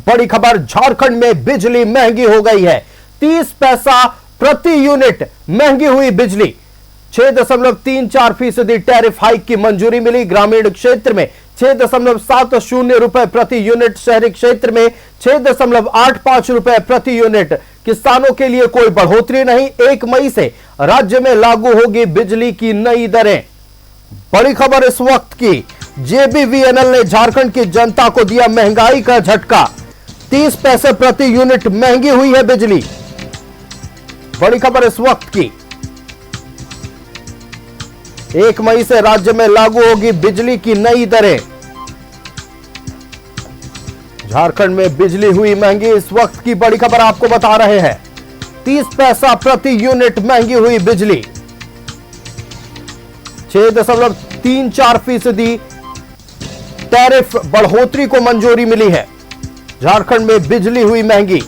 बड़ी खबर, झारखंड में बिजली महंगी हो गई है। 30 पैसा प्रति यूनिट महंगी हुई बिजली। 6.34% टैरिफ हाइक की मंजूरी मिली। ग्रामीण क्षेत्र में 6.70 रुपए प्रति यूनिट, शहरी क्षेत्र में 6.85 रुपए प्रति यूनिट। किसानों के लिए कोई बढ़ोतरी नहीं। 1 मई से राज्य में लागू होगी बिजली की नई दरें। बड़ी खबर इस वक्त की, जेबीवीएनएल ने झारखंड की जनता को दिया महंगाई का झटका। 30 पैसे प्रति यूनिट महंगी हुई है बिजली। बड़ी खबर इस वक्त की, 1 मई से राज्य में लागू होगी बिजली की नई दरें। झारखंड में बिजली हुई महंगी, इस वक्त की बड़ी खबर आपको बता रहे हैं। 30 पैसा प्रति यूनिट महंगी हुई बिजली। 6.34% टैरिफ बढ़ोतरी को मंजूरी मिली है। झारखंड में बिजली हुई महंगी।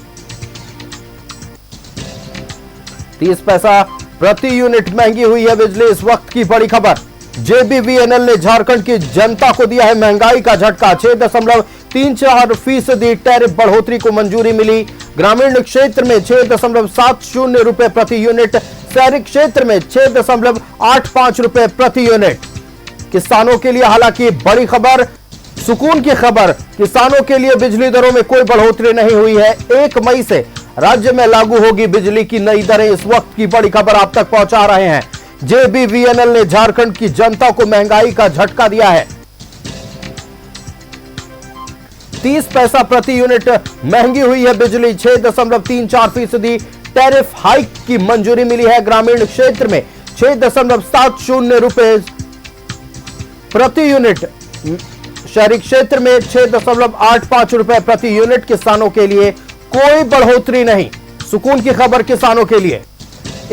30 पैसा प्रति यूनिट महंगी हुई है बिजली। इस वक्त की बड़ी खबर, जेबीवीएनएल ने झारखंड की जनता को दिया है महंगाई का झटका। 6.34% टैरिफ बढ़ोतरी को मंजूरी मिली। ग्रामीण क्षेत्र में 6.70 रुपए प्रति यूनिट, शहरी क्षेत्र में 6.85 रुपए प्रति यूनिट। किसानों के लिए हालांकि बड़ी खबर, सुकून की खबर, किसानों के लिए बिजली दरों में कोई बढ़ोतरी नहीं हुई है। 1 मई से राज्य में लागू होगी बिजली की नई दरें। इस वक्त की बड़ी खबर आप तक पहुंचा रहे हैं। जेबीवीएनएल ने झारखंड की जनता को महंगाई का झटका दिया है। 30 पैसा प्रति यूनिट महंगी हुई है बिजली। 6.34% टैरिफ हाइक की मंजूरी मिली है। ग्रामीण क्षेत्र में 6.70 रुपए प्रति यूनिट, शहरी क्षेत्र में 6.85 रुपए प्रति यूनिट। किसानों के लिए कोई बढ़ोतरी नहीं। सुकून की खबर किसानों के लिए,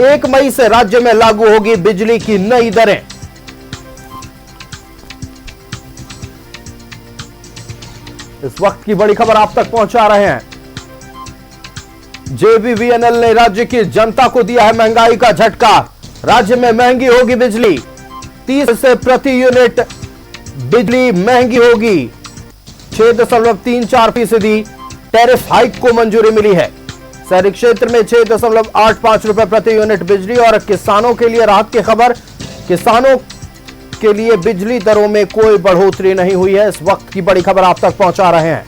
1 मई से राज्य में लागू होगी बिजली की नई दरें। इस वक्त की बड़ी खबर आप तक पहुंचा रहे हैं। जेबीवीएनएल ने राज्य की जनता को दिया है महंगाई का झटका। राज्य में महंगी होगी बिजली। 30 से प्रति यूनिट बिजली महंगी होगी। 6.34% टैरिफ हाइक को मंजूरी मिली है। शहरी क्षेत्र में 6.85 रुपए प्रति यूनिट बिजली। और किसानों के लिए राहत की खबर, किसानों के लिए बिजली दरों में कोई बढ़ोतरी नहीं हुई है। इस वक्त की बड़ी खबर आप तक पहुंचा रहे हैं।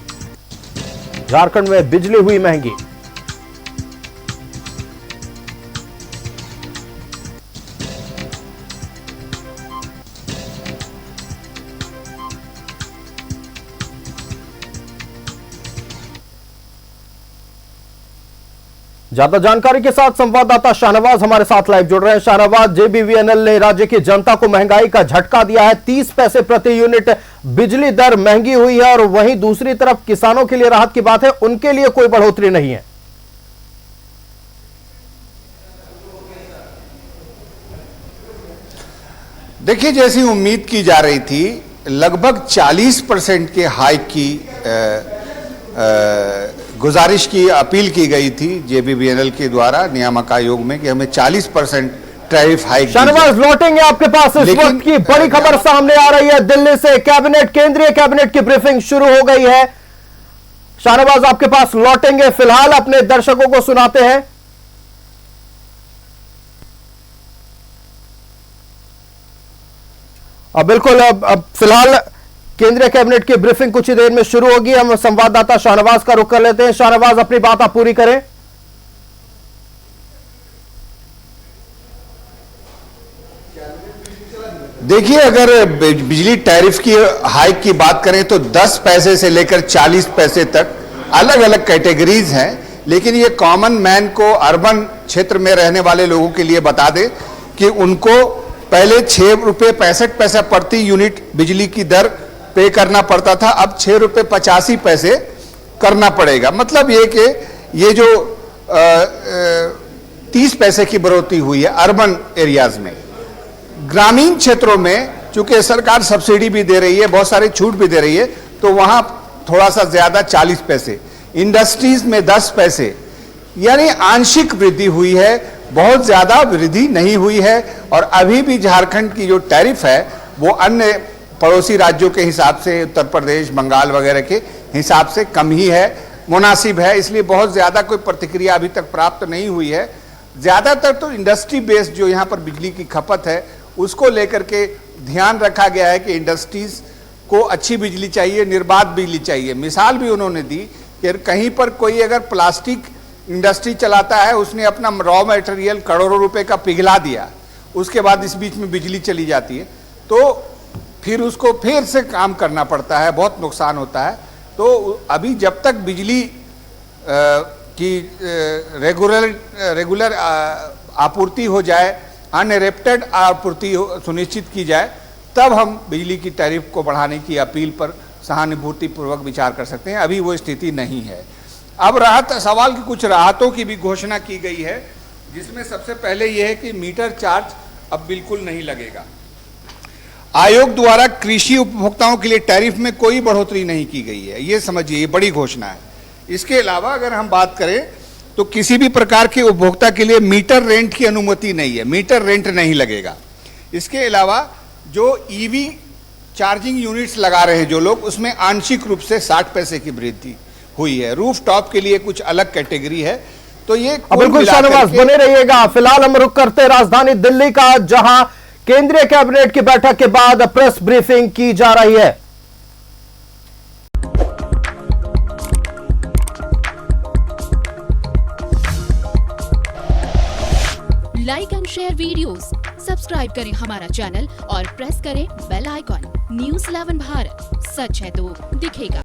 झारखंड में बिजली हुई महंगी। ज्यादा जानकारी के साथ संवाददाता शाहनवाज हमारे साथ लाइव जुड़ रहे हैं। शाहनवाज, जेबीवीएनएल ने राज्य की जनता को महंगाई का झटका दिया है। 30 पैसे प्रति यूनिट बिजली दर महंगी हुई है और वहीं दूसरी तरफ किसानों के लिए राहत की बात है, उनके लिए कोई बढ़ोतरी नहीं है। देखिए, जैसी उम्मीद की जा रही थी, लगभग 40% के हाइक की गुजारिश की अपील की गई थी जेबीवीएनएल के द्वारा नियामक आयोग में कि हमें 40% टैरिफ हाइक। शाहनवाज, लौटेंगे आपके पास। इस वक्त की बड़ी खबर सामने आ रही है दिल्ली से। कैबिनेट, केंद्रीय कैबिनेट की ब्रीफिंग शुरू हो गई है। शाहनवाज, आपके पास लौटेंगे, फिलहाल अपने दर्शकों को सुनाते हैं। बिल्कुल, अब फिलहाल केंद्रीय कैबिनेट की ब्रीफिंग कुछ ही देर में शुरू होगी। हम संवाददाता शाहनवाज का रुख कर लेते हैं। शाहनवाज, अपनी बात आप पूरी करें। देखिए, अगर बिजली टैरिफ की हाइक की बात करें तो 10 पैसे से लेकर 40 पैसे तक अलग अलग कैटेगरीज हैं। लेकिन ये कॉमन मैन को, अर्बन क्षेत्र में रहने वाले लोगों के लिए बता दें कि उनको पहले 6 रुपये 65 पैसा प्रति यूनिट बिजली की दर पे करना पड़ता था, अब 6 रुपये 85 पैसे करना पड़ेगा। मतलब ये कि ये जो 30 पैसे की बढ़ोतरी हुई है अर्बन एरियाज में। ग्रामीण क्षेत्रों में चूंकि सरकार सब्सिडी भी दे रही है, बहुत सारी छूट भी दे रही है, तो वहां थोड़ा सा ज्यादा 40 पैसे, इंडस्ट्रीज में 10 पैसे, यानी आंशिक वृद्धि हुई है, बहुत ज्यादा वृद्धि नहीं हुई है। और अभी भी झारखंड की जो टैरिफ है वो अन्य पड़ोसी राज्यों के हिसाब से, उत्तर प्रदेश, बंगाल वगैरह के हिसाब से कम ही है। मुनासिब है, इसलिए बहुत ज़्यादा कोई प्रतिक्रिया अभी तक प्राप्त नहीं हुई है। ज़्यादातर तो इंडस्ट्री बेस्ड जो यहाँ पर बिजली की खपत है उसको लेकर के ध्यान रखा गया है कि इंडस्ट्रीज़ को अच्छी बिजली चाहिए, निर्बाध बिजली चाहिए। मिसाल भी उन्होंने दी कि कहीं पर कोई अगर प्लास्टिक इंडस्ट्री चलाता है, उसने अपना रॉ मटेरियल करोड़ों रुपए का पिघला दिया, उसके बाद इस बीच में बिजली चली जाती है तो फिर उसको फिर से काम करना पड़ता है, बहुत नुकसान होता है। तो अभी जब तक बिजली की रेगुलर आपूर्ति हो जाए, अनइंटरप्टेड आपूर्ति सुनिश्चित की जाए, तब हम बिजली की टैरिफ को बढ़ाने की अपील पर सहानुभूतिपूर्वक विचार कर सकते हैं। अभी वो स्थिति नहीं है। अब राहत सवाल की कुछ राहतों की भी घोषणा की गई है, जिसमें सबसे पहले यह है कि मीटर चार्ज अब बिल्कुल नहीं लगेगा। आयोग द्वारा कृषि उपभोक्ताओं के लिए टैरिफ में कोई बढ़ोतरी नहीं की गई है, ये समझिए, ये बड़ी घोषणा है। इसके अलावा अगर हम बात करें तो किसी भी प्रकार के उपभोक्ता के लिए मीटर रेंट की अनुमति नहीं है, मीटर रेंट नहीं लगेगा। इसके अलावा जो ईवी चार्जिंग यूनिट्स लगा रहे हैं जो लोग, उसमें आंशिक रूप से 60 पैसे की वृद्धि हुई है। रूफ टॉप के लिए कुछ अलग कैटेगरी है। तो ये बिल्कुल शाहनवाज बने रहिएगा। फिलहाल हम रुक करते राजधानी दिल्ली का, जहां केंद्रीय कैबिनेट की बैठक के बाद प्रेस ब्रीफिंग की जा रही है। Like and share videos, subscribe करें हमारा चैनल और प्रेस करें बेल आइकॉन। न्यूज़ 11 भारत, सच है तो दिखेगा।